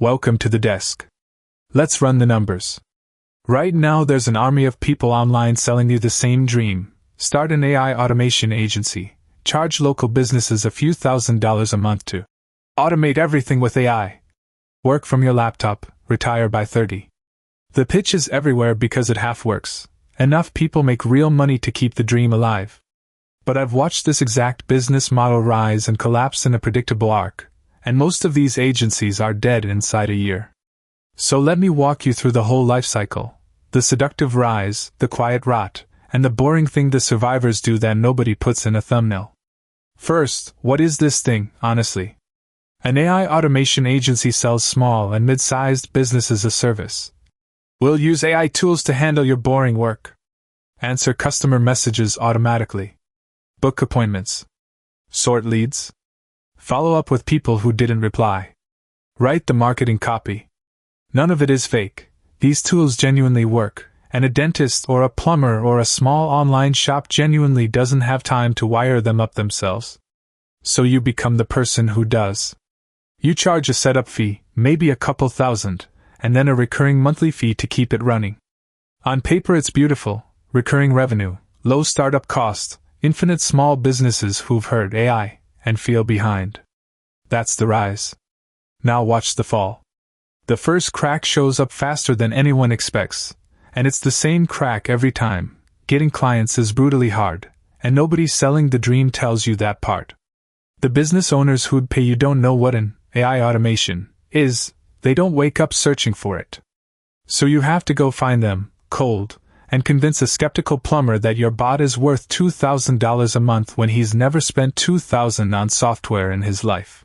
Welcome to the desk. Let's run the numbers. Right now there's an army of people online selling you the same dream. Start an AI automation agency. Charge local businesses a few $1,000s a month to automate everything with AI. Work from your laptop, retire by 30. The pitch is everywhere because it half works. Enough people make real money to keep the dream alive. But I've watched this exact business model rise and collapse in a predictable arc, and most of these agencies are dead inside a year. So let me walk you through the whole life cycle, the seductive rise, the quiet rot, and the boring thing the survivors do that nobody puts in a thumbnail. First, what is this thing, honestly? An AI automation agency sells small and mid-sized businesses a service. We'll use AI tools to handle your boring work. Answer customer messages automatically. Book appointments. Sort leads. Follow up with people who didn't reply. Write the marketing copy. None of it is fake. These tools genuinely work, and a dentist or a plumber or a small online shop genuinely doesn't have time to wire them up themselves. So you become the person who does. You charge a setup fee, maybe a couple thousand, and then a recurring monthly fee to keep it running. On paper it's beautiful, recurring revenue, low startup cost, infinite small businesses who've heard AI and feel behind. That's the rise. Now watch the fall. The first crack shows up faster than anyone expects, and it's the same crack every time. Getting clients is brutally hard, and nobody selling the dream tells you that part. The business owners who'd pay you don't know what an AI automation is. They don't wake up searching for it. So you have to go find them, cold, and convince a skeptical plumber that your bot is worth $2,000 a month when he's never spent $2,000 on software in his life.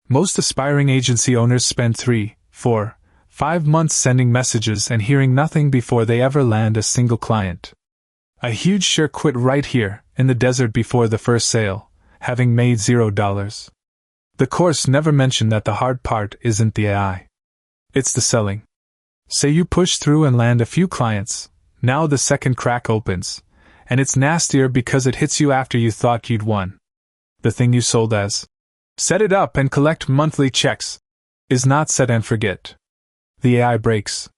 Most aspiring agency owners spend 3, 4, 5 months sending messages and hearing nothing before they ever land a single client. A huge share quit right here, in the desert before the first sale, having made $0. The course never mentioned that the hard part isn't the AI. It's the selling. Say you push through and land a few clients, now the second crack opens, and it's nastier because it hits you after you thought you'd won. The thing you sold as set it up and collect monthly checks is not set and forget. The AI breaks.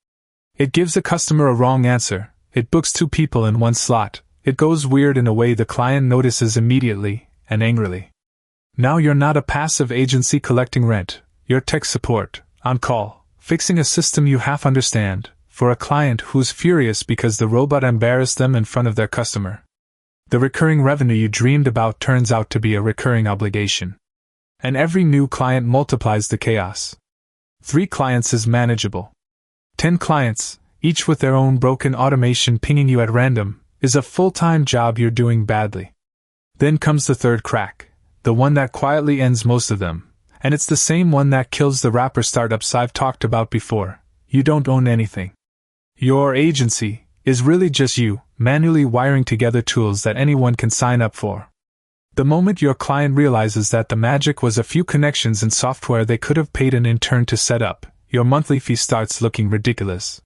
It gives the customer a wrong answer, it books 2 people in 1 slot, it goes weird in a way the client notices immediately and angrily. Now you're not a passive agency collecting rent, you're tech support, on call, fixing a system you half understand, for a client who's furious because the robot embarrassed them in front of their customer. The recurring revenue you dreamed about turns out to be a recurring obligation. And every new client multiplies the chaos. 3 clients is manageable. 10 clients, each with their own broken automation pinging you at random, is a full-time job you're doing badly. Then comes the third crack, the one that quietly ends most of them. And it's the same one that kills the wrapper startups I've talked about before. You don't own anything. Your agency is really just you, manually wiring together tools that anyone can sign up for. The moment your client realizes that the magic was a few connections in software they could have paid an intern to set up, your monthly fee starts looking ridiculous.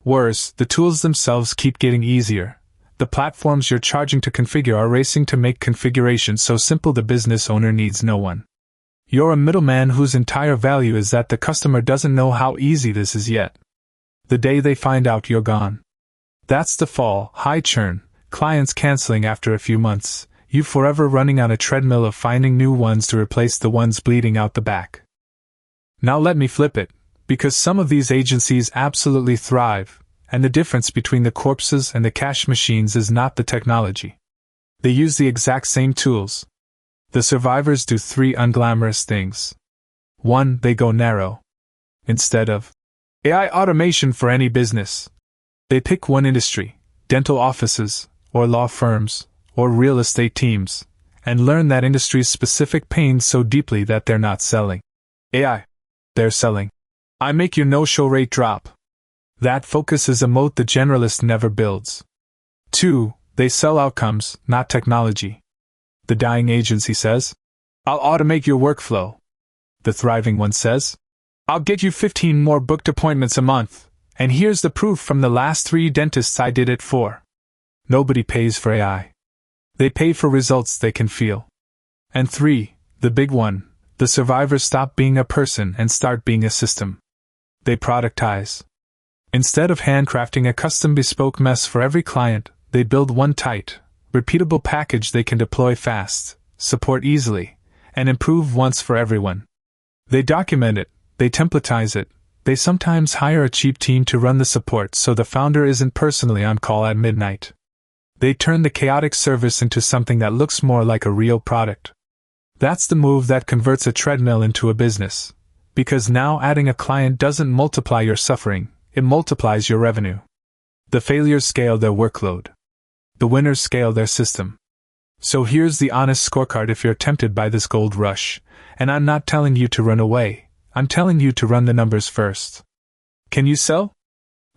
Worse, the tools themselves keep getting easier. The platforms you're charging to configure are racing to make configuration so simple the business owner needs no one. You're a middleman whose entire value is that the customer doesn't know how easy this is yet. The day they find out, you're gone. That's the fall, high churn, clients canceling after a few months, you forever running on a treadmill of finding new ones to replace the ones bleeding out the back. Now let me flip it, because some of these agencies absolutely thrive, and the difference between the corpses and the cash machines is not the technology. They use the exact same tools. The survivors do 3 unglamorous things. 1. They go narrow. Instead of AI automation for any business, they pick one industry, dental offices, or law firms, or real estate teams, and learn that industry's specific pain so deeply that they're not selling AI. They're selling I make your no-show rate drop. That focus is a moat the generalist never builds. 2. They sell outcomes, not technology. The dying agency says, I'll automate your workflow. The thriving one says, I'll get you 15 more booked appointments a month, and here's the proof from the last 3 dentists I did it for. Nobody pays for AI. They pay for results they can feel. And 3, the big one, the survivors stop being a person and start being a system. They productize. Instead of handcrafting a custom bespoke mess for every client, they build one tight, repeatable package they can deploy fast, support easily, and improve once for everyone. They document it, they templatize it, they sometimes hire a cheap team to run the support so the founder isn't personally on call at midnight. They turn the chaotic service into something that looks more like a real product. That's the move that converts a treadmill into a business. Because now adding a client doesn't multiply your suffering, it multiplies your revenue. The failures scale their workload. The winners scale their system. So here's the honest scorecard if you're tempted by this gold rush, and I'm not telling you to run away, I'm telling you to run the numbers first. Can you sell?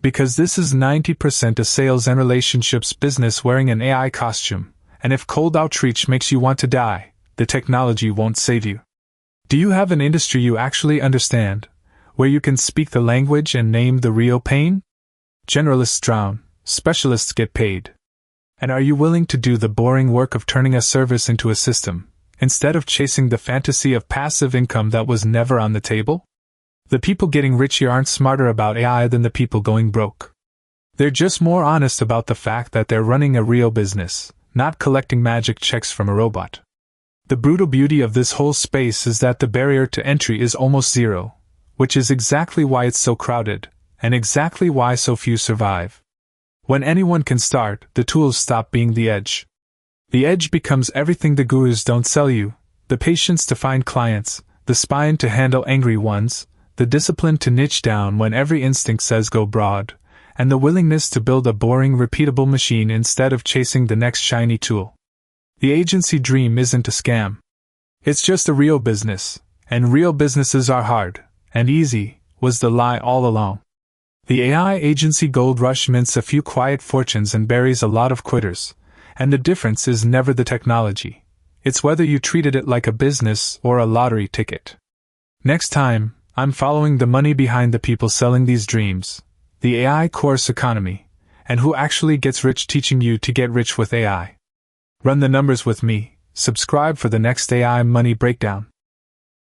Because this is 90% a sales and relationships business wearing an AI costume, and if cold outreach makes you want to die, the technology won't save you. Do you have an industry you actually understand, where you can speak the language and name the real pain? Generalists drown, specialists get paid. And are you willing to do the boring work of turning a service into a system, instead of chasing the fantasy of passive income that was never on the table? The people getting rich here aren't smarter about AI than the people going broke. They're just more honest about the fact that they're running a real business, not collecting magic checks from a robot. The brutal beauty of this whole space is that the barrier to entry is almost zero, which is exactly why it's so crowded, and exactly why so few survive. When anyone can start, the tools stop being the edge. The edge becomes everything the gurus don't sell you: the patience to find clients, the spine to handle angry ones, the discipline to niche down when every instinct says go broad, and the willingness to build a boring, repeatable machine instead of chasing the next shiny tool. The agency dream isn't a scam. It's just a real business, and real businesses are hard, and easy, was the lie all along. The AI agency gold rush mints a few quiet fortunes and buries a lot of quitters, and the difference is never the technology. It's whether you treated it like a business or a lottery ticket. Next time, I'm following the money behind the people selling these dreams, the AI course economy, and who actually gets rich teaching you to get rich with AI. Run the numbers with me, subscribe for the next AI money breakdown.